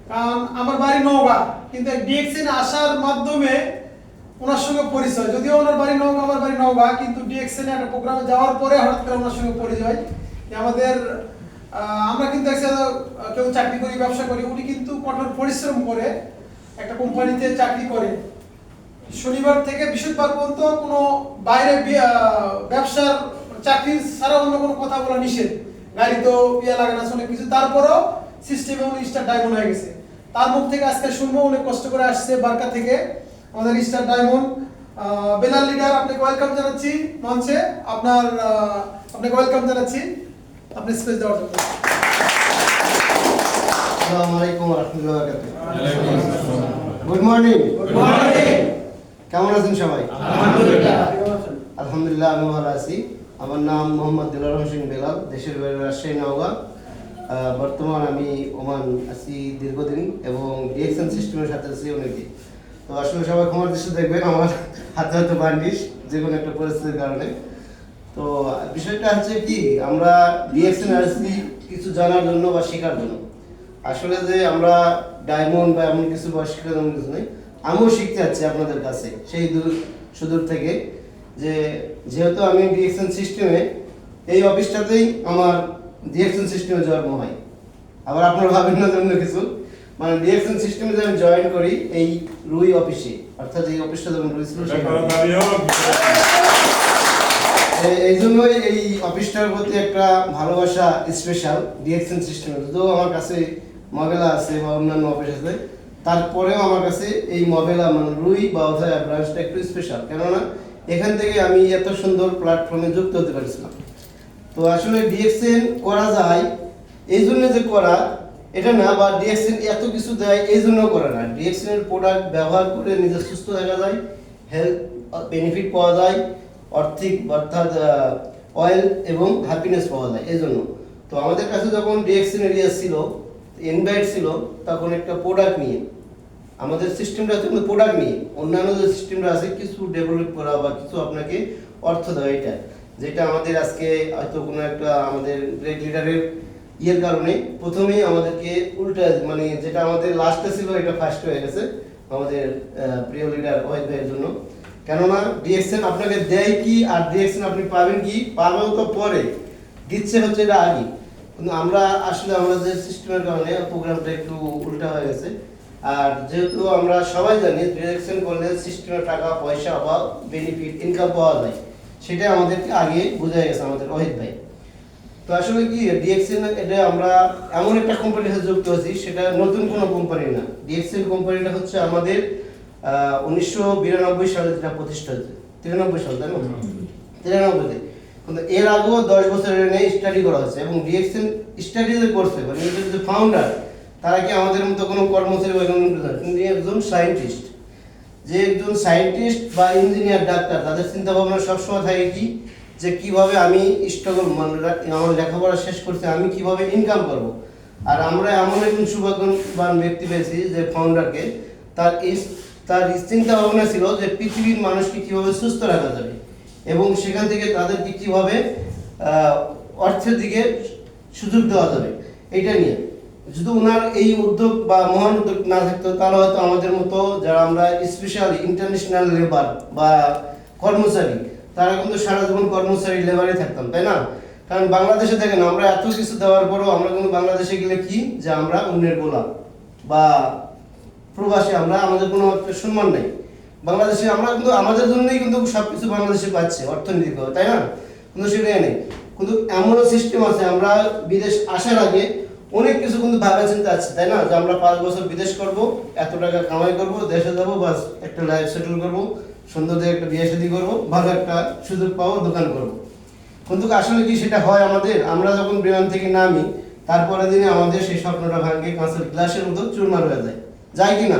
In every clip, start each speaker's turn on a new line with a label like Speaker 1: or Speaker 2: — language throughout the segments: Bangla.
Speaker 1: কারণ আমার বাড়ি নওগাঁ, কিন্তু ডিএক্সএন আসার মাধ্যমে ওনার সঙ্গে পরিচয়। যদিও ওনার বাড়ি নওগাঁ, আমার বাড়ি নওগাঁ, কিন্তু ডিএক্সএন একটা প্রোগ্রামে যাওয়ার পরে হঠাৎ করে ওনার সঙ্গে পরিচয়। যে আমাদের আমরা কিন্তু কেউ চাকরি করি, ব্যবসা করি, উনি কিন্তু কঠোর পরিশ্রম করে একটা কোম্পানিতে চাকরি করে। শনিবার থেকে বৃহস্পতিবার পর্যন্ত কোনো বাইরে ব্যবসার চাকরি ছাড়া অন্য কোনো কথা বলা নিষেধ। গাড়ি তো লাগে না, অনেক কিছু। তারপরও সিস্টেমে উনি স্টার ডায়মন্ড হয়ে গেছে। তার মুখ থেকে আজকে শুনবো অনেক কষ্ট করে আসছে বারকা থেকে আমাদের স্টার ডায়মন্ড। বেলাল লিডার, আপনাকে ওয়েলকাম জানাচ্ছি মঞ্চে। আপনাকে ওয়েলকাম জানাচ্ছি আপনি স্পেস দেওয়ার জন্য।
Speaker 2: আসসালামু আলাইকুম ওয়া রাহমাতুল্লাহি ওয়া বারাকাতুহু। Good morning.
Speaker 1: Good morning.
Speaker 2: কেমন আছেন সবাই?
Speaker 1: আলহামদুলিল্লাহ।
Speaker 2: আলহামদুলিল্লাহ, আমি ভালো আছি। আমার নাম মোহাম্মদ দিলার হোসেন বেলাল, দেশের বাড়ি রাজশাহী নওগাঁ। বর্তমান আমি ওমান আছি দীর্ঘদিন এবং ডিএক্সএন সিস্টেমের সাথে আছি অনেকদিন। তো আসলে সবাই ক্ষমার দৃষ্টি দেখবেন, আমার হাতে হয়তো বান্ডিশ যে কোনো একটা পরিস্থিতির কারণে। তো বিষয়টা হচ্ছে কি, আমরা ডিএক্সএন আসছি কিছু জানার জন্য বা শেখার জন্য। আসলে যে আমরা ডায়মন্ড বা এমন কিছু বা শেখার এমন কিছু নেই, আমিও শিখতে যাচ্ছি আপনাদের কাছে সেই সুদূর থেকে। যেহেতু আমি ডিএক্সএন সিস্টেমে এই অফিসটাতেই আমার ডিএক্সএন সিস্টেমে জন্ম হয়। আবার আপনারা ভাবেন না অন্য কিছু, মানে ডিএক্সএন সিস্টেমে যে আমি জয়েন করি এই রুই অফিসে, অর্থাৎ এই অফিসটা যখন রুই ছিল এই জন্যই এই অফিসটার প্রতি একটা ভালোবাসা স্পেশাল ডিএক্সএন সিস্টেমে। যদিও আমার কাছে মবেলা আছে বা অন্যান্য অফিস আছে, তারপরেও আমার কাছে এই মবেলা মানে রুই বা অথবা ব্রাঞ্চটা একটু স্পেশাল, কেননা এখান থেকে আমি এত সুন্দর প্ল্যাটফর্মে যুক্ত হতে পারছিলাম। তো আসলে ডিএক্সএন করা যায় এই জন্য যে করা এটা না, বা ডিএক্সএন এত কিছু দেয় এই জন্য করা না। ডিএক্সএন এর প্রোডাক্ট ব্যবহার করে নিজে সুস্থ থাকা যায়, হেলথ বেনিফিট পাওয়া যায়, অর্থাৎ অয়েল এবং হ্যাপিনেস পাওয়া যায় এই জন্য। তো আমাদের কাছে যখন ডিএক্সএন এরিয়া ছিল, ইনভাইট ছিল, তখন একটা প্রোডাক্ট নিয়ে আমাদের সিস্টেমটা কিন্তু প্রোডাক্ট নিয়ে অন্যান্য যে সিস্টেমটা আছে কিছু ডেভেলপ করা বা কিছু আপনাকে অর্থ দেওয়া, এটা যেটা আমাদের আজকে হয়তো কোনো একটা আমাদের গ্রেট লিডারের ইয়ের কারণে প্রথমেই আমাদেরকে উল্টা, মানে যেটা আমাদের লাস্টে ছিল এটা ফার্স্ট হয়ে গেছে আমাদের প্রিয় লিডার ওয়াহিদ ভাইয়ের জন্য। কেননা ডিএক্সএন আপনাকে দেয় কি আর ডিএক্সএন আপনি পাবেন কি, পাবেন তো পরে, দিচ্ছে হচ্ছে এটা আগে। কিন্তু আমরা আসলে আমাদের সিস্টেমের কারণে প্রোগ্রামটা একটু উল্টা হয়ে গেছে। আর যেহেতু আমরা সবাই জানি ডিএক্সএন করলে সিস্টেমের টাকা পয়সা বা বেনিফিট ইনকাম পাওয়া যায়, সেটা আমাদেরকে আগে বোঝা গেছে আমাদের ওয়াহিদ ভাই। তো আসলে কি ডিএক্সএন এটা আমরা এমন একটা কোম্পানির সাথে যুক্ত হয়েছি, সেটা নতুন কোনো কোম্পানি না। ডিএক্সএন কোম্পানিটা হচ্ছে আমাদের 1992 সালে যেটা প্রতিষ্ঠা হয়েছে, 93 সাল, তাই না? 93-তে। কিন্তু এর আগেও 10 বছরের নিয়ে স্টাডি করা হয়েছে এবং ডিএক্সএন স্টাডি যে করছে মানে এদের যে ফাউন্ডার, তারা কি আমাদের মতো কোনো কর্মচারী বা কিন্তু একজন সায়েন্টিস্ট। যে একজন সায়েন্টিস্ট বা ইঞ্জিনিয়ার, ডাক্তার, তাদের চিন্তা ভাবনা সবসময় থাকে কি, যে কিভাবে আমি স্ট্রাগল আমার লেখাপড়া শেষ করতে আমি কিভাবে ইনকাম করব। আর আমরা এমন একজন সৌভাগ্যবান ব্যক্তি পেয়েছি যে ফাউন্ডারকে, তার চিন্তা ভাবনা ছিল যে পৃথিবীর মানুষকে কিভাবে সুস্থ রাখা যাবে এবং সেখান থেকে তাদেরকে কিভাবে অর্থের দিকে সুযোগ দেওয়া যাবে, এটা নিয়ে। যদি ওনার এই উদ্যোগ বা মহান উদ্যোগ না থাকতো, তাহলে হয়তো আমাদের মতো যারা আমরা স্পেশালি ইন্টারন্যাশনাল লেবার বা কর্মচারী, তারা কিন্তু সারা জীবন কর্মচারী লেবারে থাকতাম, তাই না? কারণ বাংলাদেশে দেখেন আমরা এত কিছু দেওয়ার পরও আমরা কিন্তু বাংলাদেশে গেলে কি, যে আমরা অন্যের গোলাম বা প্রবাসী, আমরা আমাদের কোনো একটা সম্মান নেই। বাংলাদেশে আমরা কিন্তু আমাদের জন্যই কিন্তু সবকিছু বাংলাদেশে পাচ্ছে অর্থনৈতিকভাবে, তাই না? কিন্তু সেটাই নেই। কিন্তু এমনও সিস্টেম আছে, আমরা বিদেশ আসার আগে অনেক কিছু কিন্তু ভাবা চিন্তা আছে, তাই না? যে আমরা 5 বছর বিদেশ করব, এত টাকা কামাই করব, দেশে যাবো, বাস একটা লাইফ সেটেল করব, সুন্দর দিয়ে একটা বিয়ে শাদী করবো, ভালো একটা সুযোগ পাবো, দোকান করব। কিন্তু আসলে কি সেটা হয় আমাদের? আমরা যখন বিমান থেকে নামি তারপরের দিনে আমাদের সেই স্বপ্নটা ভাঙে কাঁচের গ্লাসের মতো চুরমার হয়ে যায় কি না?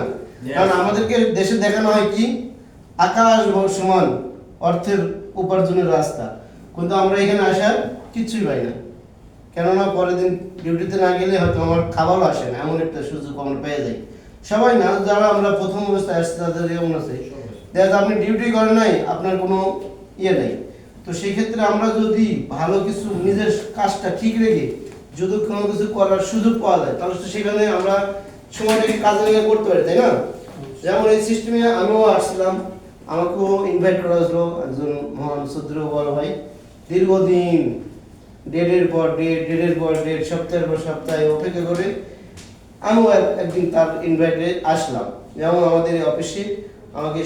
Speaker 2: কারণ আমাদেরকে দেশে দেখানো হয় কি, আকাশ সমান অর্থের উপার্জনের রাস্তা, কিন্তু আমরা এখানে আসার কিছুই পাই না। কেননা পরের দিন ডিউটিতে না গেলে হয়তো আমার খাবারও আসে না, এমন একটা সুযোগ আমরা পেয়ে যাই। সবাই না, যারা আমরা প্রথম অবস্থায় আসছি তাদের এমন আছে, দেখা আপনি ডিউটি করেন নাই, আপনার কোনো ইয়ে নেই। তো সেই ক্ষেত্রে আমরা যদি ভালো কিছু নিজের কাজটা ঠিক রেখে যদি কোনো কিছু করার সুযোগ পাওয়া যায়, তাহলে সেখানে আমরা সময়টাকে কাজে লেগে করতে পারি, তাই না? যেমন এই সিস্টেমে আমিও আসছিলাম, আমাকেও ইনভাইট করা হয়েছিল একজন মহান শ্রদ্ধেয় বড় ভাই। দীর্ঘদিন ডেটের পর ডেট সপ্তাহের পর সপ্তাহে অপেক্ষা করে আমিও একদিন তার ইনভাইটে আসলাম। যেমন আমাদের অফিসে আমাকে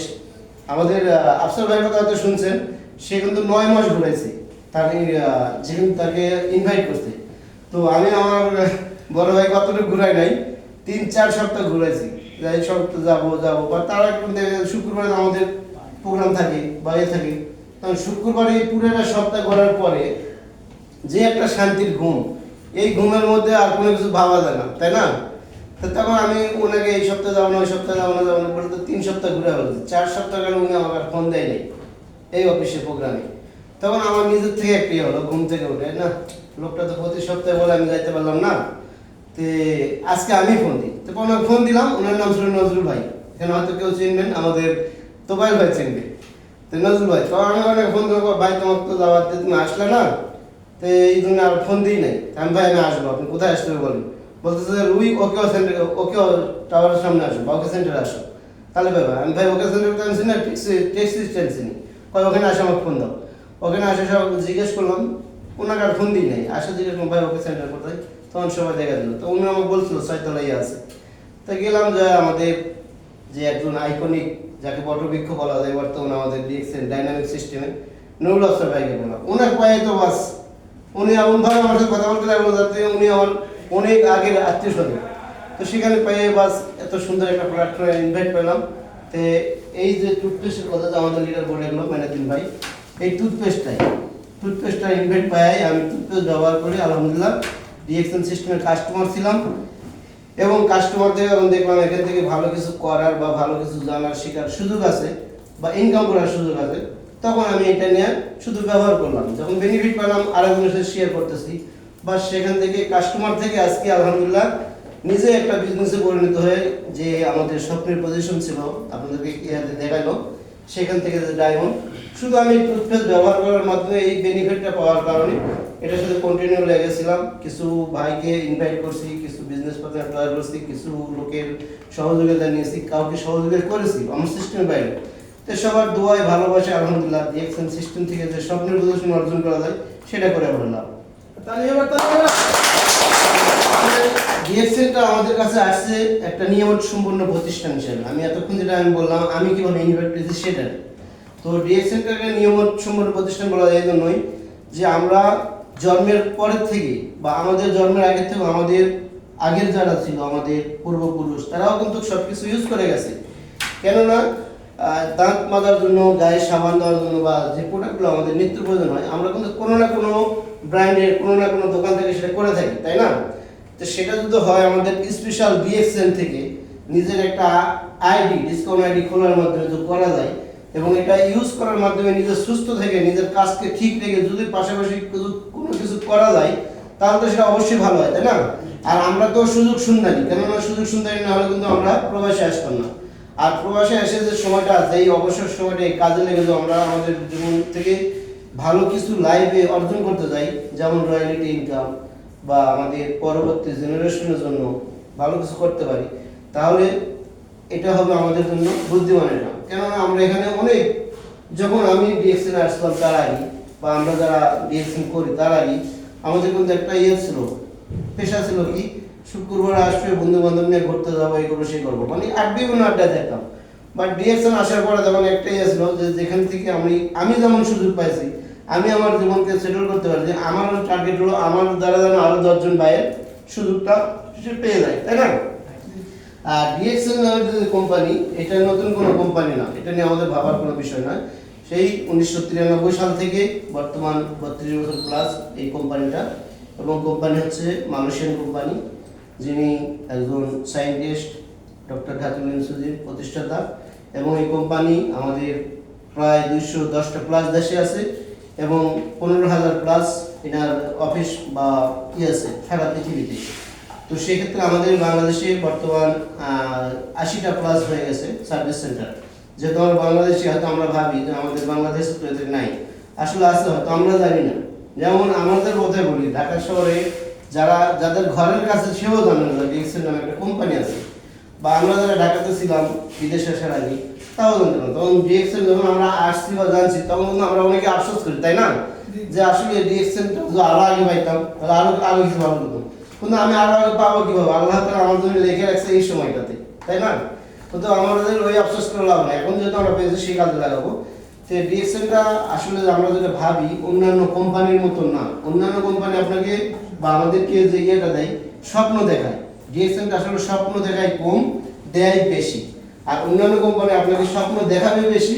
Speaker 2: আমাদের আফসার ভাইয়ের কথা হয়তো শুনছেন, সে কিন্তু 9 মাস ঘুরেছে তার যেখানে তাকে ইনভাইট করতে। তো আমি আমার বড় ভাই কতটুকু ঘুরাই নাই, 3-4 সপ্তাহ ঘুরেছি, যাই সপ্তাহ যাবো বা তারা কিন্তু শুক্রবার আমাদের প্রোগ্রাম থাকে বা থাকে, তখন শুক্রবারে পুরোটা সপ্তাহ ঘোরার পরে যে একটা শান্তির ঘুম, এই ঘুমের মধ্যে আর কোনো কিছু ভাবা যায় না, তাই না? তো তখন আমি ওনাকে এই সপ্তাহে যাবো না, ওই সপ্তাহে যাবো না বলে তো 3 সপ্তাহ ঘুরে বলছি, 4 সপ্তাহ গেলে উনি আমাকে আর ফোন দেয় নাই এই অফিসের প্রোগ্রামে। তখন আমার নিজের থেকে একটি হলো, ঘুম থেকে উঠে না, লোকটা তো প্রতি সপ্তাহে বলে আমি যাইতে পারলাম না, তে আজকে আমি ফোন দিই। তো ওনাকে ফোন দিলাম, ওনার নাম ছিল নজরুল ভাই, এখানে হয়তো কেউ চিনবেন, আমাদের তোবাইল ভাই চিনবে। তো নজরুল ভাই, তো আমি ওনাকে ফোন দেবো, ভাই তোমার তো যাওয়ার তুমি আসলে না, তো এই জন্য আর ফোন দিই নাই। আমি ভাই আমি আসবো, আপনি কোথায় আসতে হবে বলেন। বলতেছে রুই ওকে সেন্টার, ওকে টাওয়ারের সামনে আসো বা ওকে সেন্টারে আসো। তাহলে ভাই আমি ভাই ওকে সেন্টার তো আনছি না, টেক্সি স্ট্যান্ড চিনি, কয় ওখানে আসে আমাকে ফোন দাও। ওখানে আসে সব জিজ্ঞেস করলাম, ওনাকে আর ফোন দিই নাই, আসে জিজ্ঞেস করলাম ভাই ওকে সেন্টার কোথায়, তখন সবাই দেখা দিল। তো উনি আমাকে বলছিল 6তলায় আছে। তো গেলাম, যে আমাদের যে একজন আইকনিক, যাকে বটবৃক্ষ বলা যায় বর্তমানে আমাদের ডিএক্সএন ডাইনামিক সিস্টেমে, নুরুল আফসার ভাইকে বললাম। ওনার পায়ে তো বাস, উনি এমনভাবে আমার সাথে কথা বলতে লাগলো যাতে উনি আমার অনেক আগের আত্মীয় স্বজন। তো সেখানে পেয়ে বাস এত সুন্দর একটা প্ল্যাটফর্মে ইনভাইট পেলাম। তো এই যে টুথপেস্টের কথা যে আমাদের লিডার বলে গেলো ম্যানেজিং ভাই, এই টুথপেস্টটা ইনভাইট পাই, আমি টুথপেস্ট ব্যবহার করি আলহামদুলিল্লাহ। ডিএক্সএন সিস্টেমের কাস্টমার ছিলাম এবং কাস্টমার থেকে এখন দেখলাম এখান থেকে ভালো কিছু করার বা ভালো কিছু জানার শেখার সুযোগ আছে বা ইনকাম করার সুযোগ আছে, তখন আমি এটা নিয়ে শুধু ব্যবহার করলাম। যখন বেনিফিট পেলাম আরেকজনের সাথে শেয়ার করতেছি, বা সেখান থেকে কাস্টমার থেকে আজকে আলহামদুলিল্লাহ নিজে একটা বিজনেসে পরিণত হয়ে, যে আমাদের স্বপ্নের পজিশন ছিল আপনাদেরকে দেখালো, সেখান থেকে যে ডায়মন্ড, শুধু আমি টুথপেস্ট ব্যবহার করার মাধ্যমে এই বেনিফিটটা পাওয়ার কারণে এটার সাথে কন্টিনিউ লেগেছিলাম। কিছু ভাইকে ইনভাইট করছি, কিছু বিজনেস পার্টনার তৈরি করছি, কিছু লোকের সহযোগিতা নিয়েছি, কাউকে সহযোগিতা করেছি আমার সিস্টেমের বাইরে। তো সবার দোয়ায় ভালোবাসে আলহামদুলিল্লাহ ডিএক্সএন সিস্টেম থেকে যে স্বপ্নের পজিশন অর্জন করা যায় সেটা করে বললাম। ডিএক্সএনটা আমাদের কাছে আসছে একটা নিয়মিত সম্পূর্ণ প্রতিষ্ঠান হিসেবে। আমি এতক্ষণ যেটা আমি বললাম আমি কিভাবে ইনভাইট করেছি সেটা। তো ডিএক্সএনটাকে নিয়মিত সম্পূর্ণ প্রতিষ্ঠান বলা যায় এই জন্যই যে আমরা জন্মের পরের থেকে বা আমাদের জন্মের আগের থেকে আমাদের আগের যারা ছিল আমাদের পূর্বপুরুষ, তারাও কিন্তু সবকিছু ইউজ করে গেছে। কেননা দাঁত মাজার জন্য, গায়ে সাবান দেওয়ার জন্য বা যে প্রোডাক্টগুলো আমাদের নিত্য প্রয়োজন হয়, আমরা কিন্তু কোনো না কোনো ব্র্যান্ডের কোনো না কোনো দোকান থেকে সেটা করে থাকি, তাই না? তো সেটা যদি হয় আমাদের স্পেশাল ডিএক্সএন থেকে নিজের একটা আইডি, ডিসকাউন্ট আইডি খোলার মাধ্যমে যদি করা যায় এবং এটা ইউজ করার মাধ্যমে নিজের সুস্থ থেকে নিজের কাজকে ঠিক রেখে যদি পাশাপাশি কোনো কিছু করা যায়, তাহলে তো সেটা অবশ্যই ভালো হয়, তাই না? আর আমরা তো সুযোগ সুন্দরী, কেননা সুযোগ সুন্দরী না হলে কিন্তু আমরা প্রবাসে আসতাম না। আর প্রবাসে এসে যে সময়টা আছে, এই অবসর সময়টা এই কাজে লেগে যে আমরা আমাদের জীবন থেকে ভালো কিছু লাইফে অর্জন করতে যাই, যেমন রয়্যালিটি ইনকাম বা আমাদের পরবর্তী জেনারেশনের জন্য ভালো কিছু করতে পারি, তাহলে এটা হবে আমাদের জন্য বুদ্ধিমানের কাম। কেননা আমরা এখানে অনেক, যখন আমি ডিএক্সএন আসলাম তার আগে বা আমরা যারা ডিএক্সএন করি তার আগে আমাদের কিন্তু একটা ছিল, পেশা ছিল কি, শুক্রবার আসবে বন্ধু বান্ধব নিয়ে ঘুরতে যাবো, এই করবো সেই করবো, মানে বিভিন্ন আড্ডায় যেতাম। বাট ডিএক্সএন আসার পরে যখন একটাই ছিল যে যেখান থেকে আমি যেমন সুযোগ পাইছি, আমি আমার জীবনকে সেটেল করতে পারি, যে আমার টার্গেট হলো আমার দ্বারা যেন আরো 10 জন ভাইয়ের সুযোগটা সে পেয়ে যায়, তাই না? আর ডিএক্সএন নামের যে কোম্পানি, এটা নতুন কোনো কোম্পানি না, এটা নিয়ে আমাদের ভাবার কোনো বিষয় নয়। সেই 1993 সাল থেকে বর্তমান 32 বছর প্লাস এই কোম্পানিটা, এবং কোম্পানি হচ্ছে মালয়েশিয়ান কোম্পানি, যিনি একজন সায়েন্টিস্ট ডক্টর ঘাতুল ইনসুজির প্রতিষ্ঠাতা, এবং এই কোম্পানি আমাদের প্রায় 210টা প্লাস দেশে আছে এবং 15,000 প্লাস এনার অফিস বা আছে সারা পৃথিবীতে। তো সেক্ষেত্রে আমাদের বাংলাদেশে বর্তমান 80টা প্লাস হয়ে গেছে সার্ভিস সেন্টার। যেহেতু আমরা বাংলাদেশে, হয়তো আমরা ভাবি যে আমাদের বাংলাদেশে তো এদের নাই, আসলে আছে, হয়তো আমরা জানি না। যেমন আমাদের বোধহয় বলি ঢাকা শহরে যাদের ঘরের কাছে সেও জানে না ডিএক্সএন নামে একটা কোম্পানি আছে। বা আমরা যারা ঢাকাতে ছিলাম বিদেশে আসার আগে তাও জানতাম না। তখন ডিএক্সএল যখন আমরা আসছি বা জানছি তখন কিন্তু আমরা অনেকে আফসোস করি, তাই না, যে আসলে ডিএক্সএলটা যদি আরো আগে পাইতাম তাহলে আরো কিছু ভালো হতো। কিন্তু আমি আরো আগে পাবো কিভাবে, আল্লাহ তাআলা আমার জন্য লিখে রাখছে এই সময়টাতে, তাই না। কিন্তু আমাদের ওই আফসোস করে লাভ নাই, এখন যেহেতু আমরা পেয়েছি সেই কাজে লাগাবো। তো ডিএক্সএলটা আসলে আমরা যেটা ভাবি অন্যান্য কোম্পানির মতো না। অন্যান্য কোম্পানি আপনাকে বা আমাদেরকে যে ইয়েটা দেয় স্বপ্ন দেখায়, ডিএক্সএলটা আসলে স্বপ্ন দেখায় কম, দেয় বেশি। আর অন্যান্য কোম্পানি আপনাকে স্বপ্ন দেখাবে বেশি,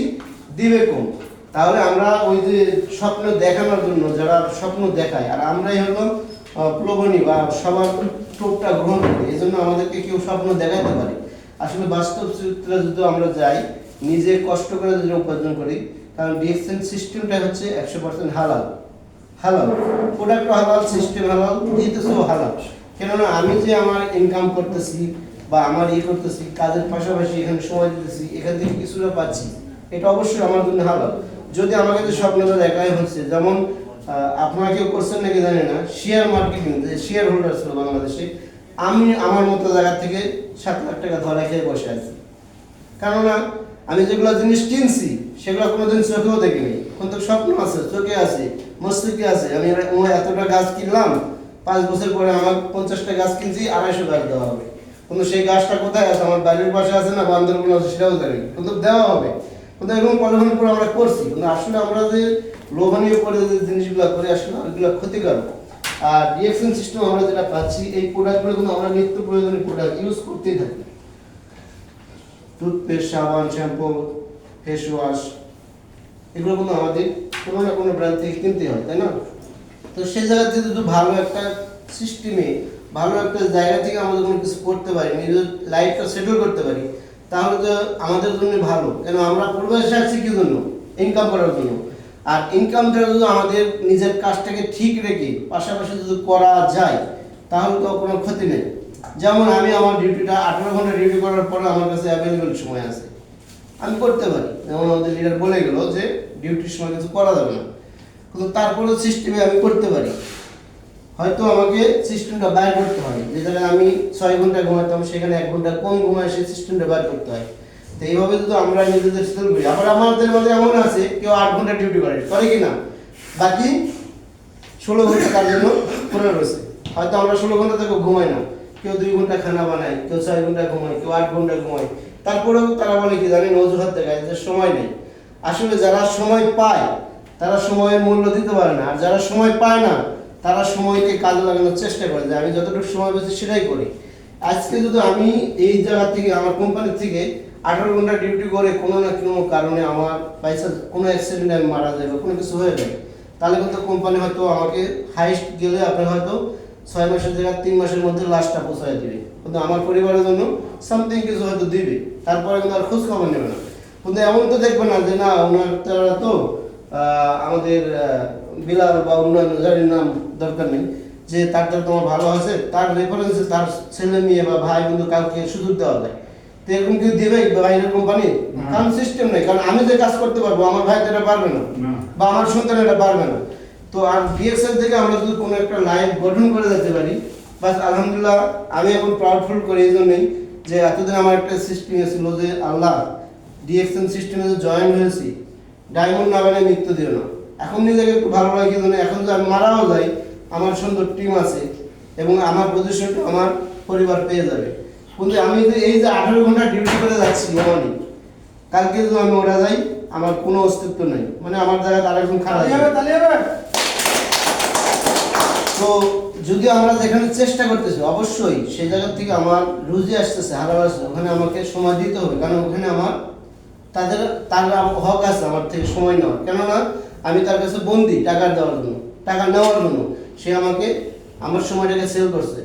Speaker 2: দিবে কম। তাহলে আমরা ওই যে স্বপ্ন দেখানোর জন্য যারা স্বপ্ন দেখায়, আর আমরাই হলো প্রবণী বা সবার টোপটা গ্রহণ করি, এই জন্য আমাদেরকে কেউ স্বপ্ন দেখাতে পারে। আসলে বাস্তব চিত্রে যদি আমরা যাই, নিজে কষ্ট করে যদি উপার্জন করি, কারণ ডিএক্সএল সিস্টেমটা হচ্ছে 100% হালাল। হালাল প্রোডাক্ট হালাল, সিস্টেম হালাল, দিতেছেও হালাল। কেননা আমি যে আমার ইনকাম করতেছি বা আমার করতেছি, কাজের পাশাপাশি এখানে সময় দিতেছি, এখান থেকে কিছুটা পাচ্ছি, এটা অবশ্যই আমার জন্য হালাল। যদি আমাকে যে স্বপ্নটা দেখাই হচ্ছে, যেমন আপনারা কেউ করছেন নাকি জানি না, শেয়ার মার্কেটিং, যে শেয়ার হোল্ডার ছিল বাংলাদেশে, আমি আমার মতো জায়গা থেকে 7 লাখ টাকা ধরা খেয়ে বসে আছি। কেননা আমি যেগুলো জিনিস কিনছি সেগুলো কোনোদিন চোখেও দেখিনি, কিন্তু স্বপ্ন আছে, চোখে আছে, মস্তিষ্কে আছে। আমি এতটা গাছ কিনলাম, 5 বছর পরে আমার 50টা গাছ কিনছি, 250 গাছ দেওয়া হবে। কিন্তু সেই গাছটা কোথায় আছে, আমার বাড়ির পাশে আছে না বান্দরবন আছে সেটাও জানি, কিন্তু দেওয়া হবে। কিন্তু এরকম পরিমাণ করে আমরা করছি, কিন্তু আসলে আমরা যে লোভনীয় করে যে জিনিসগুলো করি আসলে ওইগুলো ক্ষতিকারক। আর ডিএক্সএল সিস্টেম আমরা যেটা পাচ্ছি, এই প্রোডাক্টগুলো কিন্তু আমরা নিত্য প্রয়োজনীয় প্রোডাক্ট ইউজ করতেই থাকি। টুথপেস্ট, সাবান, শ্যাম্পু, ফেস ওয়াশ, এগুলো কিন্তু আমাদের কোনো না কোনো ব্র্যান্ড থেকে কিনতে হয়, তাই না। তো সেই জায়গা থেকে যদি ভালো একটা সিস্টেমে, ভালো একটা জায়গা থেকে আমাদের কোনো কিছু করতে পারি, নিজের লাইফটা সেটেল করতে পারি, তাহলে তো আমাদের জন্য ভালো। কেন আমরা পরিবেশে আসছি কি জন্য, ইনকাম করার জন্য। আর ইনকামটা যদি আমাদের নিজের কাজটাকে ঠিক রেখে পাশাপাশি যদি করা যায়, তাহলে তো কোনো ক্ষতি নেই। যেমন আমি আমার ডিউটিটা 18 ঘন্টা ডিউটি করার পরে আমার কাছে অ্যাভেলেবেল সময় আছে, আমি করতে পারি। যেমন আমাদের লিডার বলে গেল যে ডিউটির সময় কিছু করা যাবে না, কিন্তু তারপরেও সিস্টেমে আমি করতে পারি। হয়তো আমাকে সিস্টেমটা বাইর করতে হয়, যে জায়গায় আমি 6 ঘন্টা ঘুমাতাম সেখানে 1 ঘন্টা কম ঘুমায় সেই সিস্টেমটা বাইর করতে হয়। তো এইভাবে যদি আমরা নিজেদের সেটেল করি, আবার আমাদের মধ্যে এমন আছে কেউ 8 ঘন্টা ডিউটি করে কি না, বাকি 16 ঘন্টা তার জন্য করে রয়েছে। হয়তো আমরা 16 ঘন্টা থেকে ঘুমাই না, কেউ 2 ঘন্টা খানা বানায়, কেউ 6 ঘন্টা ঘুমায়, কেউ 8 ঘন্টা ঘুমায়। তারপরেও তারা বলে কি জানেন, অজুহাত দেখায় যে সময় নেই। আসলে যারা সময় পায় তারা সময়ের মূল্য দিতে পারে না, আর যারা সময় পায় না তারা সময়কে কাজে লাগানোর চেষ্টা করে, যে আমি যতটুকু সময় পেয়েছি সেটাই করি। আজকে যদি আমি এই জায়গা থেকে, আমার কোম্পানি থেকে 18 ঘন্টা ডিউটি করে কোনো না কোনো কারণে আমার পয়সা কোনো অ্যাক্সিডেন্টে আমি মারা যাই বা কোনো কিছু হয়ে যায়, তাহলে কিন্তু কোম্পানি হয়তো আমাকে হাইস্ট গেলে আপনার হয়তো 6 মাসের জায়গায় 3 মাসের মধ্যে লাশটা পৌঁছায় দিবে, কিন্তু আমার পরিবারের জন্য সামথিং কিছু হয়তো দিবে, তারপরে কিন্তু আর খোঁজ খবর নেবে না। কিন্তু এমন তো দেখবে না যে না ওনার তারা তো আমাদের বিলাল বা অন্যান্য জারির নাম দরকার নেই, যে তার দ্বারা তোমার ভালো আছে, তার রেফারেন্সে তার ছেলে মেয়ে বা ভাই কিন্তু কাউকে সুযোগ দেওয়া যায়। তো এরকম কেউ দেবে বাইরের কোম্পানি? কারণ সিস্টেম নেই, কারণ আমি যে কাজ করতে পারবো আমার ভাই তো এটা পারবে না, বা আমার সন্তান এটা পারবে না। তো আর ডিএক্সএল থেকে আমরা যদি কোনো একটা লাইফ গঠন করে যেতে পারি, বাস আলহামদুলিল্লাহ আমি এখন প্রাউডফুল করি এই জন্যই যে এতদিন আমার একটা সিস্টেম ছিল যে আল্লাহ ডিএক্সএল সিস্টেমে যে জয়েন হয়েছি, ডায়মন্ড না বানিয়ে মৃত্যু দিও না। এখন নিজেকে একটু ভালো লাগে, জন্য এখন যে আমি মারাও যাই আমার সুন্দর টিম আছে এবং আমার পজিশনটা আমার পরিবার পেয়ে যাবে। কিন্তু আমি যে এই যে 18 ঘন্টা ডিউটি করে যাচ্ছি নর্মালি, কালকে যদি আমি ওরা যাই আমার কোনো অস্তিত্ব নেই, মানে আমার জায়গায় আরেকজন খারাপ হবে। তো যদি আমরা যেখানে চেষ্টা করতেছি অবশ্যই সেই জায়গা থেকে আমার রুজি আসতেছে, হারাম আসছে, ওখানে আমাকে সময় দিতে হবে, কারণ ওখানে আমার তার হক আছে আমার থেকে সময় নেওয়ার। কেননা আমি তার কাছে বন্দি টাকা দেওয়ার জন্য, টাকা নেওয়ার জন্য। সে আমাকে আমার সময়টাকে সেল করছে।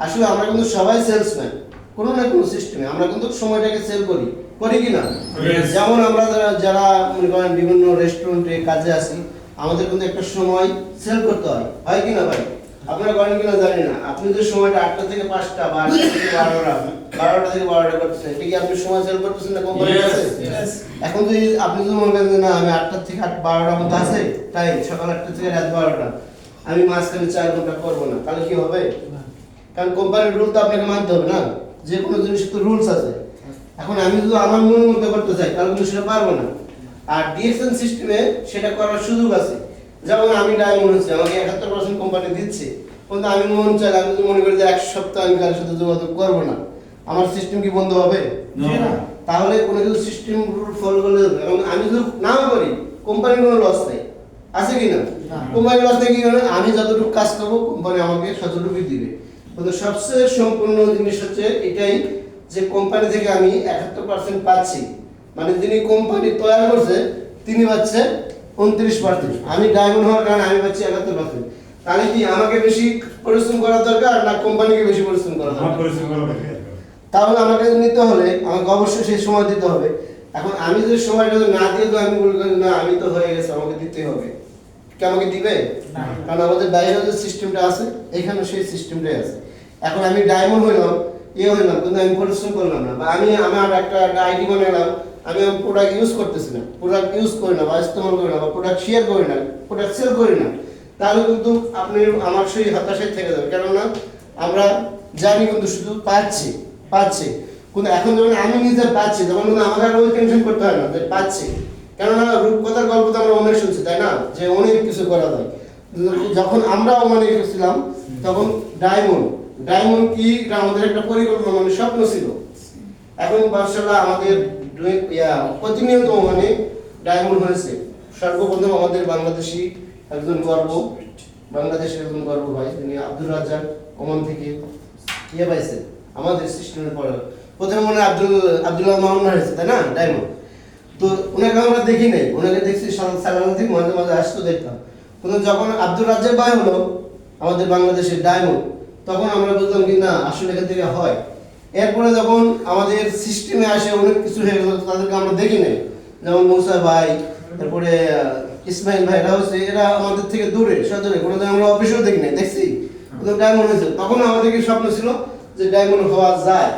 Speaker 2: আসলে আমরা কিন্তু সবাই সেলসম্যান, কোনো না কোনো সিস্টেমে আমরা কিন্তু সময়টাকে সেল করি কি না? যেমন আমরা যারা মনে করেন বিভিন্ন রেস্টুরেন্টে কাজে আসি, আমাদের কিন্তু একটা সময় সেল করতে হয় কি না ভাই? আপনারা করেন কিনা জানি না। আপনি যে সময়টা 8টা থেকে 5টা বা 8টা থেকে 12টা, 12টা থেকে 12টা করতেছেন, ঠিক আপনি সময় সেল করতেছেন না কোম্পানির কাছে? এখন যদি আপনি যদি মনে করেন যে না আমি 8টা থেকে 12টার মধ্যে আছে তাই সকাল 8টা থেকে রাত 12টা আমি মাঝখানে 4 ঘন্টা করবো না, তাহলে কি হবে? কারণ কোম্পানির রুল তো আপনাকে মানতে হবে না, যে কোনো জিনিসের তো রুলস আছে। এখন আমি যদি আমার মন মতো করতে চাই তাহলে কিন্তু সেটা পারবো না। আর ডিএক্সএন সিস্টেমে সেটা করার সুযোগ আছে। যেমন আমি ডায়মন্ড হচ্ছে আমাকে 71% কোম্পানি দিচ্ছে, কিন্তু আমি মন চাই, আমি যদি মনে করি যে এক সপ্তাহ আমি কারোর সাথে যোগাযোগ করবো না, আমার সিস্টেম কি বন্ধ হবে?
Speaker 1: না।
Speaker 2: তাহলে কোনো কিছু সিস্টেম রুল ফলো করলে হবে। এবং আমি যদি নাও করি কোম্পানির কোনো লস নেই, আছে কি না? কোম্পানির লস নেই কি কারণে আমি যতটুকু কাজ করবো কোম্পানি আমাকে ততটুকুই দিবে। কিন্তু সবচেয়ে সম্পূর্ণ জিনিস হচ্ছে এটাই যে কোম্পানি থেকে আমি 71% পাচ্ছি, মানে যিনি কোম্পানি তৈরি করছে তিনি পাচ্ছে 29%, আমি ডায়মন্ড হওয়ার কারণে আমি পাচ্ছি 71%। তাহলে কি আমাকে বেশি পরিশ্রম করা দরকার না কোম্পানিকে বেশি পরিশ্রম করা দরকার? তাহলে আমাকে নিতে হলে আমাকে অবশ্যই সেই সময় দিতে হবে। এখন আমি যদি সময়টা না দিয়ে তো আমি বলি না আমি তো হয়ে গেছে আমাকে দিতে হবে, কে আমাকে দিবে? কারণ আমাদের বাইরে যে সিস্টেমটা আছে এখানে সেই সিস্টেমটাই আছে। এখন আমি ডায়মন্ড হইলাম হইলাম কিন্তু আমি পরিশ্রম করলাম না, বা আমি আমার একটা আইডি বানালাম, আমি প্রোডাক্ট ইউজ করতেছি না, প্রোডাক্ট ইউজ করি না বা ইস্তেমাল করি না বা প্রোডাক্ট শেয়ার করি না, প্রোডাক্ট সেল করি না, তাহলে কিন্তু আপনি আমার সেই হতাশায় থেকে যাবে। কেননা আমরা জানি কিন্তু শুধু পাচ্ছি কিন্তু এখন যখন আমি নিজে পাচ্ছি তখন কিন্তু আমাকে আর ওই টেনশন করতে হয় না যে পাচ্ছি। কেননা রূপকথার গল্প তো আমরা অনেক শুনছি, তাই না, যে অনেক কিছু করা যায়। যখন আমরা অনেক ছিলাম তখন ডায়মন্ড কি আমাদের একটা পরিকল্পনা, মানে স্বপ্ন ছিল। এখন মাশাআল্লাহ আমাদের প্রতিনিয়ত মানে ডায়মন্ড হয়েছে। সর্বপ্রথম আমাদের বাংলাদেশি একজন গর্ব, বাংলাদেশের একজন গর্ব ভাই, তিনি আব্দুল রাজ্জাক ওমান থেকে পাইছে আমাদের সিস্টেমের পরে। প্রথমে মনে আব্দুল্লাহ মামুন হয়েছে, তাই না, ডায়মন্ড। তো ওনাকে আমরা দেখি নাই, ওনাকে দেখছি সালাম থেকে মাঝে মাঝে আসতো দেখতাম। কিন্তু যখন আব্দুল রাজ্জাক ভাই হলো আমাদের বাংলাদেশের ডায়মন্ড, তখন আমরা বুঝলাম কি না আসলে এখান থেকে হয়। এরপরে যখন আমাদের সিস্টেমে আসে অনেক কিছু হয়ে গেল, তাদেরকে আমরা দেখি নাই। যেমন মুসা ভাই, তারপরে ইসমাইল ভাই, এরা আমাদের থেকে দূরে সদরে, কোনোদিন আমরা অফিসেও দেখি নাই, দেখছি কিন্তু ডায়মন্ড হয়েছে। তখন আমাদের কি স্বপ্ন ছিল যে ডায়মন্ড হওয়া যায়।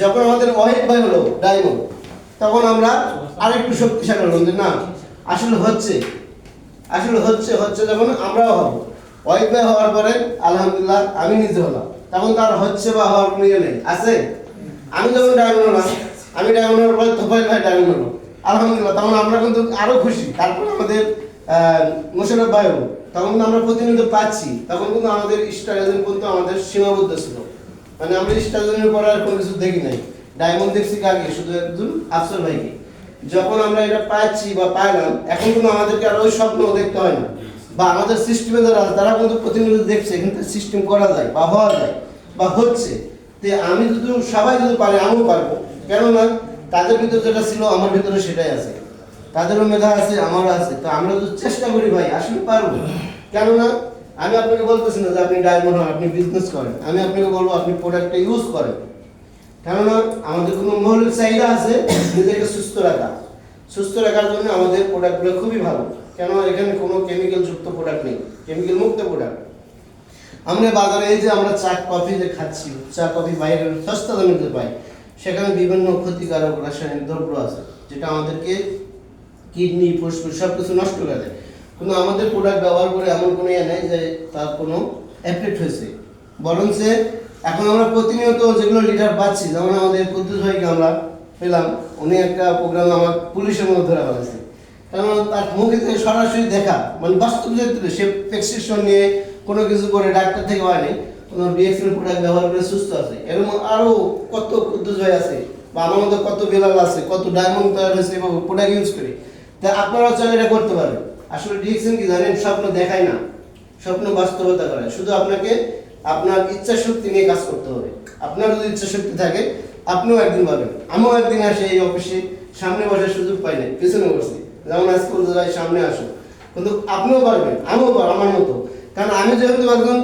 Speaker 2: যখন আমাদের ওয়াহিদ ভাই হলো ডায়মন্ড, তখন আমরা আরেকটু শক্তিশালী হলাম যে না আসলে হচ্ছে যখন আমরাও হব। ওয়াহিদ ভাই হওয়ার পরে আলহামদুলিল্লাহ আমি নিজে হলাম, তখন তার হচ্ছে বা হওয়ার কোনো ইয়ে নেই, আছে। আমি যখন ডায়মন্ড হলাম, আমি ডায়মন্ড হওয়ার পরে তোফাইল ভাই ডায়মন্ড হলো, আলহামদুলিল্লাহ তখন আমরা কিন্তু আরো খুশি। তারপর আমাদের মোশাররফ ভাই হলো, তখন কিন্তু আমরা প্রতিনিয়ত পাচ্ছি। তখন কিন্তু আমাদের স্ট্রাগল কিন্তু আমাদের সীমাবদ্ধ ছিল, মানে আমরা স্ট্রাগলের পরে আর কোনো কিছু দেখি নাই। ডায়মন্ড দেখছি কাকে, শুধু একজন আফসর ভাইকে। যখন আমরা এটা পাচ্ছি বা পাইলাম, এখন কিন্তু আমাদেরকে আর ওই স্বপ্ন দেখতে হয় না, বা আমাদের সিস্টেমে যারা আছে তারা কিন্তু প্রতিনিয়ত দেখছে এখান থেকে সিস্টেম করা যায় বা হওয়া যায় বা হচ্ছে। তো আমি যদি সবাই যদি পারে আমিও পারবো, কেননা তাদের ভিতরে যেটা ছিল আমার ভিতরে সেটাই আছে, তাদেরও মেধা আছে আমারও আছে। তো আমরা যদি চেষ্টা করি ভাই আসলে পারবো। কেননা আমি আপনাকে বলতেছি না যে আপনি ডায়মন্ড হন, আপনি বিজনেস করেন, আমি আপনাকে বলবো আপনি প্রোডাক্টটা ইউজ করেন। কেননা আমাদের কোনো মৌলিক চাহিদা আছে নিজেকে সুস্থ রাখার জন্য আমাদের প্রোডাক্টগুলো খুবই ভালো। কেন এখানে কোনো কেমিক্যাল যুক্ত প্রোডাক্ট নেই, কেমিক্যাল মুক্ত প্রোডাক্ট। আমরা বাজারে এই যে আমরা চা কফি যে খাচ্ছি, চা কফি বাইরের সস্তা দামে পাই, সেখানে বিভিন্ন ক্ষতিকারক রাসায়নিক দ্রব্য আছে যেটা আমাদেরকে কিডনি ফুসফুস সব কিছু নষ্ট করে দেয়। কিন্তু আমাদের প্রোডাক্ট ব্যবহার করে এমন কোনো ইয়ে নেই যে তার কোনো এফেক্ট হয়েছে, বরঞ্চ এখন আমরা প্রতিনিয়ত যেগুলো লিডার পাচ্ছি, যেমন আমাদের কুদ্দুস ভাইকে আমরা পেলাম, উনি একটা প্রোগ্রামে আমার পুলিশের মধ্যে ধরা ফেলেছে। কারণ তার মুখে থেকে সরাসরি দেখা, মানে বাস্তব চরিত্রে সে প্রেসক্রিপশন নিয়ে কোনো কিছু করে ডাক্তার থেকে হয়নি, কোনো ডিএক্সএল প্রোডাক্ট ব্যবহার করে সুস্থ আছে। এরকম আরও কত কুদ্দুস ভাই আছে, বা আমার মধ্যে কত বেলাল আছে, কত ডায়মন্ড তৈরি হয়েছে এবং প্রোডাক্ট ইউজ করে। তা আপনারাও চাইলে এটা করতে পারবেন। আসলে ডিএক্সএল কি জানেন, স্বপ্ন দেখায় না, স্বপ্ন বাস্তবতা করে। শুধু আপনাকে আপনার ইচ্ছা শক্তি নিয়ে কাজ করতে হবে। আপনার যদি ইচ্ছা শক্তি থাকে আপনিও একদিন পাবেন। আমিও একদিন আসে এই অফিসে সামনে বসার সুযোগ পাই নাই, পিছনে বসছি, যেমন আজকে যাই সামনে আসো, কিন্তু আপনিও পারবেন, আমিও পারবো আমার মতো। কারণ আমি যেহেতু একজন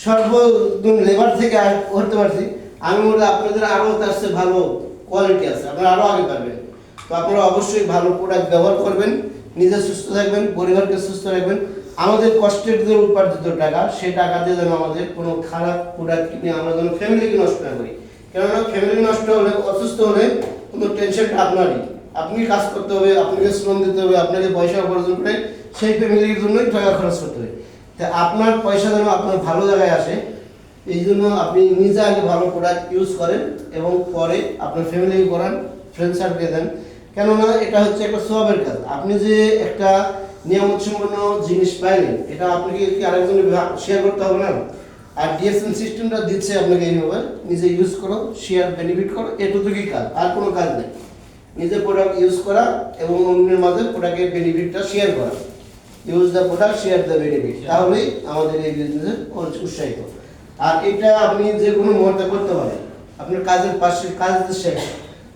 Speaker 2: সর্বদিন লেবার থেকে করতে পারছি, আমি মনে করি আপনাদের আরও তার চেয়ে ভালো কোয়ালিটি আছে, আপনারা আরও আগে পারবেন। তো আপনারা অবশ্যই ভালো প্রোডাক্ট ব্যবহার করবেন, নিজে সুস্থ থাকবেন, পরিবারকে সুস্থ রাখবেন। আমাদের কষ্টের যে উপার্জিত টাকা, সেই টাকা দিয়ে যেন আমাদের কোনো খারাপ প্রোডাক্ট কিনে আমরা যেন ফ্যামিলিকে নষ্ট না করি। কেননা ফ্যামিলি নষ্ট হলে, অসুস্থ হলে কোনো টেনশনটা আপনারই, আপনি কাজ করতে হবে, আপনাকে শ্রম দিতে হবে, আপনাকে পয়সা উপার্জন করে সেই ফ্যামিলির জন্যই টাকা খরচ করতে হবে। তা আপনার পয়সা যেন আপনার ভালো জায়গায় আসে, এই জন্য আপনি নিজে আগে ভালো প্রোডাক্ট ইউজ করেন এবং পরে আপনার ফ্যামিলিকে করান, ফ্রেন্ড সার্কেলে দেন। কেননা এটা হচ্ছে একটা সওয়াবের কাজ। আপনি যে একটা নিয়ামত সম্পন্ন জিনিস পাইলেন, এটা আপনাকে কি আরেকজনের শেয়ার করতে হবে না? আর ডিএসএন সিস্টেমটা দিচ্ছে আপনাকে এইভাবে, নিজে ইউজ করো, শেয়ার বেনিফিট করো, এটুকুই কাজ, আর কোনো কাজ নেই। নিজে প্রোডাক্ট ইউজ করা এবং অন্যের মাঝে প্রোডাক্টের বেনিফিটটা শেয়ার করা। Use the product, share the benefit, তাহলেই আমাদের এই বিজনেসে উৎসাহিত। আর এটা আপনি যে কোনো মুহূর্তে করতে পারেন, আপনার কাজের পাশে কাজ শেষ।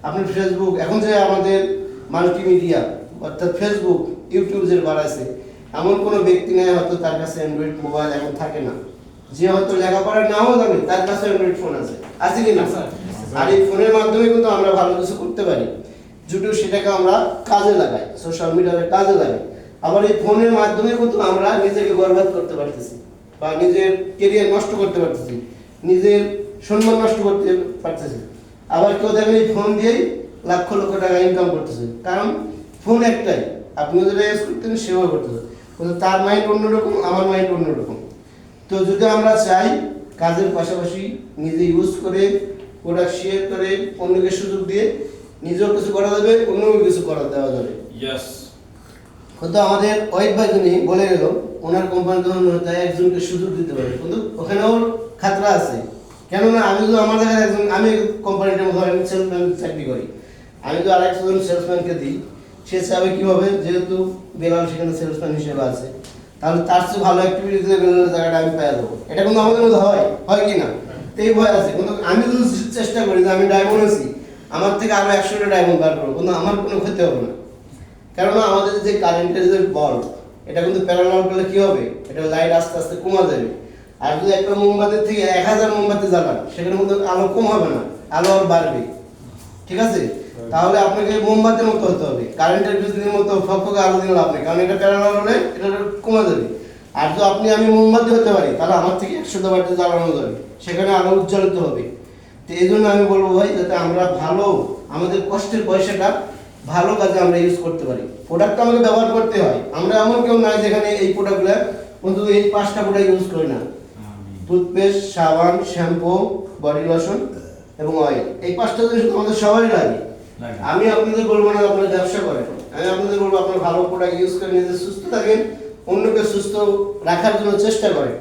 Speaker 2: আপনি ফেসবুক, এখন যে আমাদের মাল্টিমিডিয়া অর্থাৎ ফেসবুক, ইউটিউব যে বাড়াইছে, এমন কোনো ব্যক্তি নেই হয়তো তার কাছে অ্যান্ড্রয়েড মোবাইল এখন থাকে না। যে হয়তো লেখাপড়া নাও জানে, তার কাছে অ্যান্ড্রয়েড ফোন আছে, আছে কি না? আর এই ফোনের মাধ্যমে কিন্তু আমরা ভালো কিছু করতে পারি। যদিও সেটাকে আমরা কাজে লাগাই, সোশ্যাল মিডিয়াতে কাজে লাগাই। আবার এই ফোনের মাধ্যমে কিন্তু আমরা নিজেকে বরবাদ করতে পারতেছি, বা নিজের কেরিয়ার নষ্ট করতে পারতেছি, নিজের সম্মান নষ্ট করতে পারতেছি। আবার কেউ দেখেন এই ফোন দিয়েই লক্ষ লক্ষ টাকা ইনকাম করতেছে, কারণ ফোন একটাই, আপনি যেটা ইউজ করতেন সেভাবে করতেছে, কিন্তু তার মাইন্ড অন্যরকম, আমার মাইন্ড অন্যরকম। তো যদি আমরা চাই কাজের পাশাপাশি নিজে ইউজ করে, প্রোডাক্ট শেয়ার করে, অন্যকে সুযোগ দিয়ে নিজেও কিছু করা যাবে, অন্যকে কিছু করা দেওয়া যাবে। কিন্তু আমাদের ওয়াইফ ভাই যিনি বলে গেল, ওনার কোম্পানি তখন তাই একজনকে সুযোগ দিতে পারে, কিন্তু ওখানেও খাতরা আছে। কেননা আমি তো আমার জায়গায় একজন, আমি কোম্পানিটার মধ্যে সেলসম্যান চাকরি করি, আমি তো আরেকজন সেলসম্যানকে দিই, সে চাবে কীভাবে, যেহেতু বেলাল সেখানে সেলসম্যান হিসেবে আছে, তাহলে তার চেয়ে ভালো অ্যাক্টিভিটিতে বেলালের জায়গাটা আমি পেয়ে দেবো। এটা কিন্তু আমাদের মধ্যে হয় কি না? তো এই ভয় আছে। কিন্তু আমি যদি চেষ্টা করি যে আমি ডায়মন্ড আছি, আমার থেকে আরো 100টা ডায়মন্ড বার করবো, কিন্তু আমার কোনো ক্ষতি হবে না। কেননা আমাদের যে কারেন্টের যে বাল্ব, এটা কিন্তু প্যারালাল করলে কি হবে, এটা লাইট আস্তে আস্তে কমা যাবে। আর যদি একটা মোমবাতির থেকে 1000 মোমবাতি জ্বালান, সেখানে মধ্যে আলো কম হবে না, আলো আর বাড়বে। ঠিক আছে? তাহলে আপনাকে মোমবাতির মতো হতে হবে, কারেন্টের বিজলির মতো ফকফকে আলো দিলে লাভ নেই, কারণ এটা প্যারালাল হলে এটা কমে যাবে। আর যদি আমি মোমবাতি হতে পারি, তাহলে আমার থেকে 100টা বাতি জ্বালানো যাবে, সেখানে আলো উজ্জ্বলিত হবে। তো এই জন্য আমি বলবো ভাই, যাতে আমরা ভালো, আমাদের কষ্টের পয়সাটা ভালো কাজে আমরা ইউজ করতে পারি। প্রোডাক্ট আমাকে ব্যবহার করতে হয়, আমরা এমন কেউ নাই যেখানে এই প্রোডাক্টগুলো, কিন্তু এই 5টা প্রোডাক্ট ইউজ করি না। টুথপেস্ট, সাবান, শ্যাম্পু, বডি লোশন এবং অয়েল, এই 5টা জিনিস আমাদের সবারই লাগে। আমি আপনাদের বলবো না আপনারা ব্যবসা করেন, আমি আপনাদের বলবো আপনারা ভালো প্রোডাক্ট ইউজ করে নিজে সুস্থ থাকেন, অন্যকে সুস্থ রাখার জন্য চেষ্টা করেন,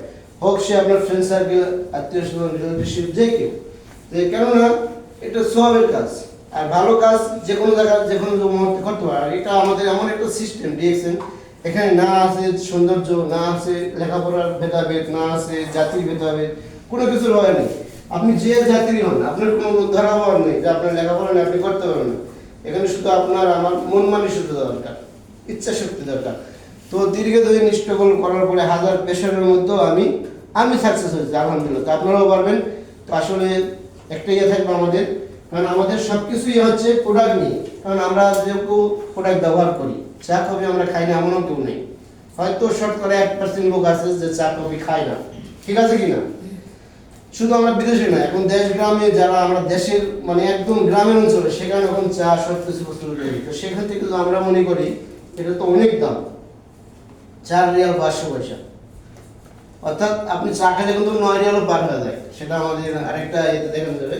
Speaker 2: হোক সে আপনার ফ্রেন্ড সার্কেল, আত্মীয় স্বজন, রিলেটিভ, যে কেউ। কেননা এটা সওয়াবের কাজ, আর ভালো কাজ যে কোনো জায়গায় যে কোনো মুহূর্তে করতে পারে। আর এটা আমাদের এমন একটা সিস্টেম ডিএক্সএন, এখানে না আছে সৌন্দর্য, না আছে লেখাপড়ার ভেদাভেদ, না আছে জাতির ভেদাভেদ, কোনো কিছুর ভয় নেই। আপনি যে জাতিরই হন, আপনার কোনো ধরাবার নেই যে আপনার লেখাপড়া নেই, আপনি করতে পারবেন না। এখানে শুধু আপনার আমার মন মানসিকতা দরকার, ইচ্ছা শক্তি দরকার। তো দীর্ঘদিন স্ট্রাগল করার পরে 1000 পেশারের মধ্যেও আমি সাকসেস হয়েছি আলহামদুলিল্লাহ। তো আপনারাও পারবেন। তো আসলে একটা ইয়ে থাকবে আমাদের, কারণ আমাদের সব কিছুই হচ্ছে প্রোডাক্ট নিয়ে। কারণ আমরা যেহেতু প্রোডাক্ট ব্যবহার করি, চা কফি আমরা খাই না এমনও কেউ নেই, হয়তো শতকরা 1% লোক আছে যে চা কফি খায় না, ঠিক আছে কি না? শুধু আমরা বিদেশে না, এখন দেশ গ্রামে যারা আমরা দেশের মানে একদম গ্রামের অঞ্চলে, সেখানে এখন চা সব কিছু প্রস্তুত করি। তো সেখান থেকে কিন্তু আমরা মনে করি এটা তো অনেক দাম, 4 রিয়াল 500 পয়সা, অর্থাৎ আপনি চা খেলে কিন্তু 9 রিয়ালও পার হয়ে যায়। সেটা আমাদের আরেকটা ইয়েতে দেখানো যাবে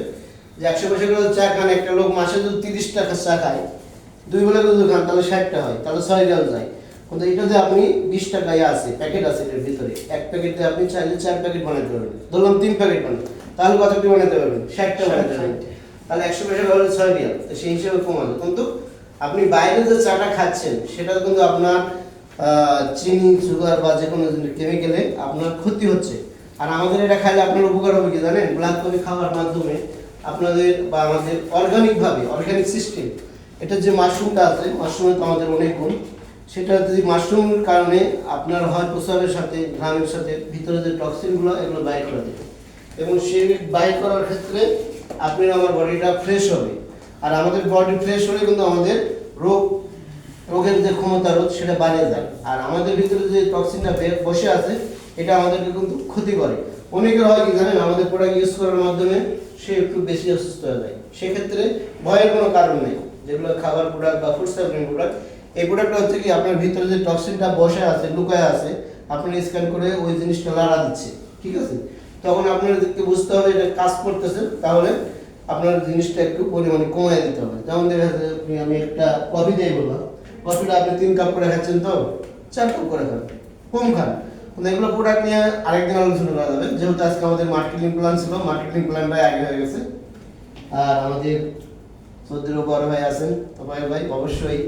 Speaker 2: যে 100 পয়সা করে চা খান, একটা লোক মাসে যদি 30 টাকা চা খায়, 2 বেলা যদি খান, তাহলে 60টা হয়, তাহলে 6 রিয়াল যায়। কিন্তু এটাতে আপনি 20 টাকায় আছে, প্যাকেট আছে এর ভিতরে, এক প্যাকেটে আপনি চাইলে 4 প্যাকেট বানাতে পারবেন, ধরলাম 3 প্যাকেট বানান, তাহলে কতটি বানাতে পারবেন? 60টা বানাতে পারবেন। তাহলে 100 পয়সা হলে 6 রিয়াল, তো সেই হিসেবে কমানো। কিন্তু আপনি বাইরে যে চাটা খাচ্ছেন, সেটা কিন্তু আপনার চিনি, সুগার বা যে কোনো কেমিক্যালে আপনার ক্ষতি হচ্ছে। আর আমাদের এটা খাইলে আপনার উপকার হবে কি জানেন? ব্ল্যাক কফি খাওয়ার মাধ্যমে আপনাদের বা আমাদের অর্গানিকভাবে, অর্গানিক সিস্টেম, এটা যে মাশরুমটা আছে, মাশরুমে তো আমাদের অনেক গুণ, সেটা যদি মাশরুমের কারণে আপনার হয় প্রস্রাবের সাথে, ঘামের সাথে ভিতরে যে টক্সিনগুলো, এগুলো বাইর করে দেবে, এবং সেই বাইর করার ক্ষেত্রে আপনার আমার বডিটা ফ্রেশ হবে। আর আমাদের বডি ফ্রেশ হলে কিন্তু আমাদের রোগের যে ক্ষমতা রোধ, সেটা বাড়িয়ে যায়। আর আমাদের ভিতরে যে টক্সিনটা বসে আছে, এটা আমাদেরকে কিন্তু ক্ষতি করে। অনেকের হয় কি জানেন, আমাদের প্রোডাক্ট ইউজ করার মাধ্যমে সে একটু বেশি অসুস্থ হয়ে যায়। সেক্ষেত্রে ভয়ের কোনো কারণ নেই। যেগুলো খাবার প্রোডাক্ট বা ফুড সাপ্লিমেন্ট প্রোডাক্ট, এই প্রোডাক্টটা হচ্ছে কি আপনার ভিতরে যে টক্সিনটা বসে আছে, লুকায় আছে, আপনি স্ক্যান করে ওই জিনিসটা লড়া দিচ্ছে, ঠিক আছে? তখন আপনাদেরকে বুঝতে হবে এটা কাজ করতেছে, তাহলে আপনার জিনিসটা একটু পরিমাণে কমায় দিতে হবে। যেমন দেখা যাচ্ছে আমি একটা কফি দিয়ে বললাম, কফিটা আপনি 3 কাপ করে খাচ্ছেন, তো 4 কাপ করে খান, কম খান। কিন্তু এগুলো প্রোডাক্ট নিয়ে আরেকদিন আলোচনা করা যাবে, যেহেতু আজকে আমাদের মার্কেটিং প্ল্যান ছিল, মার্কেটিং প্ল্যানটাই আগে হয়ে গেছে। আর আমাদের চৌধুরী বড় ভাই আছেন, তো ভাই অবশ্যই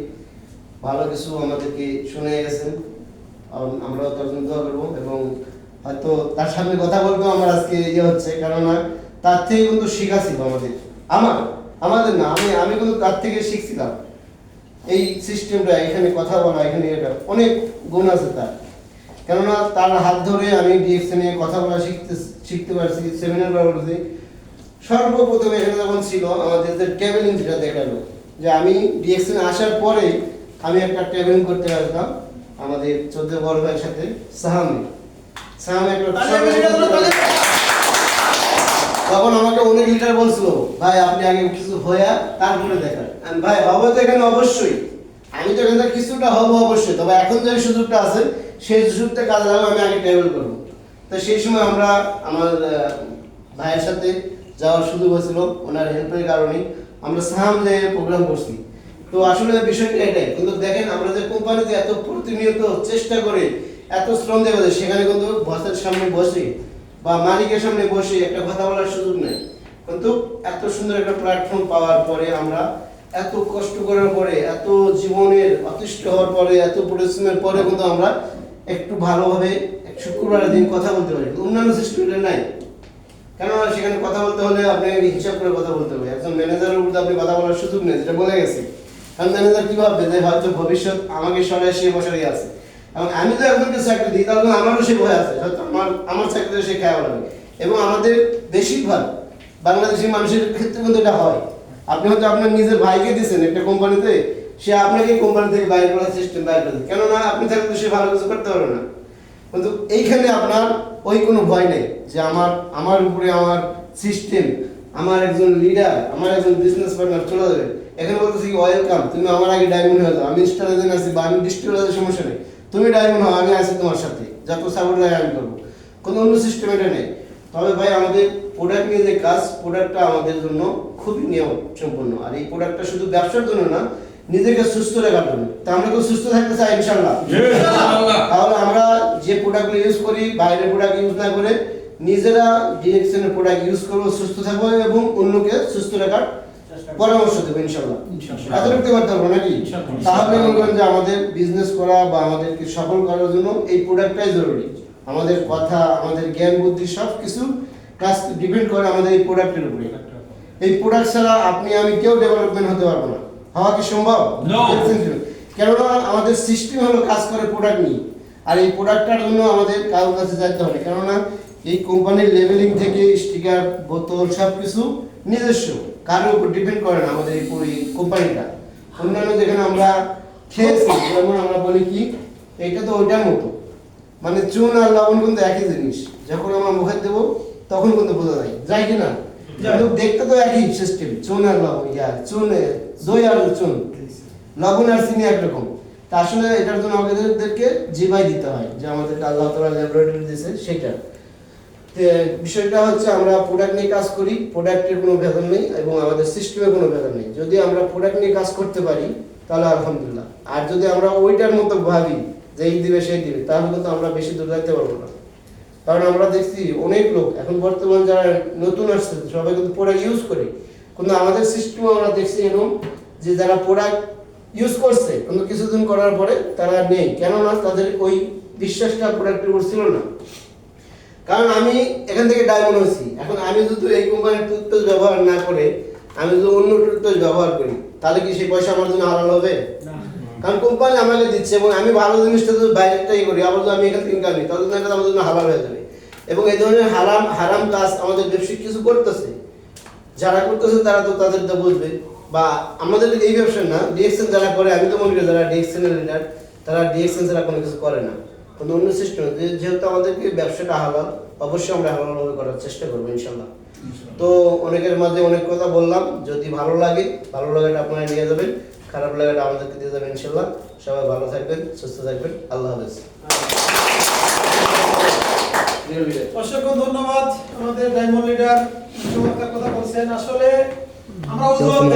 Speaker 2: ভালো কিছু আমাদেরকে শুনে গেছেন, আমরাও তার জন্য দোয়া করবো। এবং হয়তো তার সামনে কথা বলতেও আমার আজকে ইয়ে হচ্ছে, কেননা তার থেকে কিন্তু শেখা ছিল আমাদের না, আমি কিন্তু তার থেকে শিখছিলাম এই সিস্টেমটা, এখানে কথা বলা, এখানে এটা অনেক গুণ আছে তার। কেননা তার হাত ধরে আমি ডিএক্সএ নিয়ে কথা বলা শিখতে পারছি, সেমিনার করছি। সর্বপ্রথমে এখানে যখন ছিল আমাদের যে ট্রাভেলিং, যেটা দেখালো যে আমি ডিএক্সএ আসার পরে আমি একটা ট্রাভেলিং করতে আসলাম আমাদের 14 বড় ভাইয়ের সাথে, সাহামে তখন আমাকে অনেক লিডার বলছিল, ভাই আপনি আগে কিছু হইয়া তারপরে দেখান। ভাই হবো তো এখানে অবশ্যই, আমি তো এখানে কিছুটা হবো অবশ্যই, তবে এখন যে সুযোগটা আছে সেই সুযোগটা কাজে লাগাবো, আমি আগে ট্রাভেল করবো। তো সেই সময় আমরা আমার ভাইয়ের সাথে যাওয়ার সুযোগ হয়েছিল, ওনার হেল্পের কারণে আমরা সাহাম যে প্রোগ্রাম করছি। তো আসলে বিষয়টা এটাই, কিন্তু দেখেন আমরা যে কোম্পানিতে এত প্রতিনিয়ত চেষ্টা করে এত শ্রম দেওয়া যায়, সেখানে কিন্তু বসের সামনে বসে বা মালিকের সামনে বসে একটা কথা বলার সুযোগ নেই। কিন্তু এত সুন্দর একটা প্ল্যাটফর্ম পাওয়ার পরে, আমরা এত কষ্ট করার পরে, এত জীবনের অতিষ্ঠ হওয়ার পরে, এত পরিশ্রমের পরে কিন্তু আমরা একটু ভালোভাবে শুক্রবারের দিন কথা বলতে পারি। অন্যান্য সিস্টেমে নাই, কেননা সেখানে কথা বলতে হলে আপনাকে হিসাব করে কথা বলতে হবে। একজন ম্যানেজারের উপর আপনি কথা বলার সুযোগ নেই, যেটা বলে গেছে। কারণ ম্যানেজার কি ভাববে যে হয়তো ভবিষ্যৎ আমাকে সরাই সে বছরই আছে, এবং আমি তো একজনকে চাকরি দিই, তাহলে আমারও সে ভয় আছে, হয়তো আমার চাকরিতে সে খেয়াল রাখবে। এবং আমাদের বেশিরভাগ বাংলাদেশি মানুষের ক্ষেত্রে কিন্তু এটা হয়। আপনি হয়তো আপনার নিজের ভাইকে দিয়েছেন একটা কোম্পানিতে, সে আপনাকে কোম্পানি থেকে বাইরে করার সিস্টেম বাইরে করে, কেননা আপনি থাকলে সে ভালো কিছু করতে পারবে না। কিন্তু এইখানে আপনার ওই কোনো ভয় নেই যে আমার উপরে আমার সিস্টেম, আমার একজন লিডার, আমার একজন বিজনেস পার্টনার চলে যাবে। এখানে বলতেছি কি ওয়েলকাম, তুমি আমার আগে ডায়মন্ড হয়ে যাও, আমি স্টারের আছি বা আমি ডিস্ট্রিবিউটারের সমস্যা নেই, তুমি ডায়মন্ড হও, আমি আছি তোমার সাথে, যত সাপোর্ট লাগে আমি করবো। কোনো অন্য সিস্টেম এটা নেই। তবে ভাই আমাদের প্রোডাক্ট নিয়ে যে কাজ, প্রোডাক্টটা আমাদের জন্য খুবই নিয়ম সম্পূর্ণ। আর এই প্রোডাক্টটা শুধু ব্যবসার জন্য না, নিজেকে সুস্থ রাখার জন্য। তা আমরা তো সুস্থ থাকতে চাই ইনশাআল্লাহ। তাহলে আমরা যে প্রোডাক্টগুলো ইউজ করি, বাইরের প্রোডাক্ট ইউজ না করে নিজেরা ডিএক্সএন এর প্রোডাক্ট ইউজ করবো, সুস্থ থাকবো এবং অন্যকে সুস্থ রাখার পরামর্শ দেবো ইনশাআল্লাহ। এতটুকু করতে পারবো নাকি? তাহলে মনে করেন যে আমাদের বিজনেস করা বা আমাদেরকে সফল করার জন্য এই প্রোডাক্টটাই জরুরি। আমাদের কথা, আমাদের জ্ঞান বুদ্ধি সব কিছু কাজ ডিপেন্ড করে আমাদের এই প্রোডাক্টের উপরে। এই প্রোডাক্ট ছাড়া আপনি আমি কেউ ডেভেলপমেন্ট হতে পারবো না। হওয়া কি সম্ভব? কেননা আমাদের সিস্টেম হলো কাজ করে প্রোডাক্ট নিয়ে, আর এই প্রোডাক্টটার জন্য আমাদের কারোর কাছে যেতে হবে। কেননা এই কোম্পানির লেভেলিং থেকে স্টিকার, বোতল সব কিছু নিজস্ব, কারোর উপর ডিপেন্ড করে না আমাদের এই কোম্পানিটা। অন্যান্য যেখানে আমরা খেয়েছি, যেমন আমরা বলি কি এইটা তো ওইটার মতো, মানে চুন আর লবণ কিন্তু একই জিনিস, যখন আমরা মুখে দেবো তখন কিন্তু বোঝা যায় কি না? কিন্তু দেখতে তো একই সিস্টেম, চুন আর লবণ, চুন দই আর চুন, লবণ আর চিনি একরকম। তা আসলে এটার জন্য আমাদেরকে জিবাই দিতে হয়, যে আমাদেরকে আল্লাহ তাআলা ল্যাবরেটরি দিয়েছে সেটা। বিষয়টা হচ্ছে আমরা প্রোডাক্ট নিয়ে কাজ করি, প্রোডাক্টের কোনো ভেজাল নেই এবং আমাদের সিস্টেমের কোনো ভেজাল নেই। যদি আমরা প্রোডাক্ট নিয়ে কাজ করতে পারি তাহলে আলহামদুলিল্লাহ। আর যদি আমরা ওইটার মতো ভাবি যে এই দিবে সেই দিবে, তাহলে কিন্তু আমরা বেশি দূর যাইতে পারবো না। কারণ আমরা দেখছি অনেক লোক এখন বর্তমান যারা নতুন আসছে সবাই কিন্তু প্রোডাক্ট ইউজ করে, কিন্তু আমাদের সিস্টেমে আমরা দেখছি এরকম যে যারা প্রোডাক্ট ইউজ করছে কিন্তু কিছুদিন করার পরে তারা নেই, কেননা তাদের ওই বিশ্বাসটা প্রোডাক্টের উপর ছিল না। কারণ আমি এখান থেকে ডায়মন্ড হয়েছি, এখন আমি যদি এই কোম্পানির টুথপেস্ট ব্যবহার না করে আমি যদি অন্য টুথপেস্ট ব্যবহার করি, তাহলে কি সেই পয়সা আমার জন্য হালাল হবে? কারণ কোম্পানি আমাকে দিচ্ছে এবং আমি ভালো জিনিসটা যদি বাইরেটাই করি, আবার যদি আমি এখান থেকে ইনকাম নিই, তাহলে এটা আমার জন্য হালাল হয়ে যাবে। এবং এই ধরনের হারাম কাজ আমাদের ব্যবসায়িক কিছু করতেছে, যারা করতেছে তারা তো তাদেরটা বুঝবে। বা আমাদের এই ব্যবসা না, ডিএক্সএন যারা করে, আমি তো মনে করি যারা ডিএক্সএন এর লিডার তারা ডিএক্সএন ছাড়া কোনো কিছু করে না। কিন্তু অন্য সিস্টেম যেহেতু আমাদেরকে ব্যবসাটা হালাল, অবশ্যই আমরা হালালভাবে করার চেষ্টা করবো ইনশাল্লাহ। তো অনেকের মাঝে অনেক কথা বললাম, যদি ভালো লাগে, ভালো লাগাটা আপনারা নিয়ে যাবেন, খারাপ লাগাটা আমাদেরকে দিয়ে যাবেন ইনশাল্লাহ। সবাই ভালো থাকবেন, সুস্থ থাকবেন, আল্লাহ হাফেজ।
Speaker 1: অসংখ্য ধন্যবাদ আমাদের ডায়মন্ড লিডার চমৎকার কথা বলছেন। আসলে আমরা উজ্জ্বল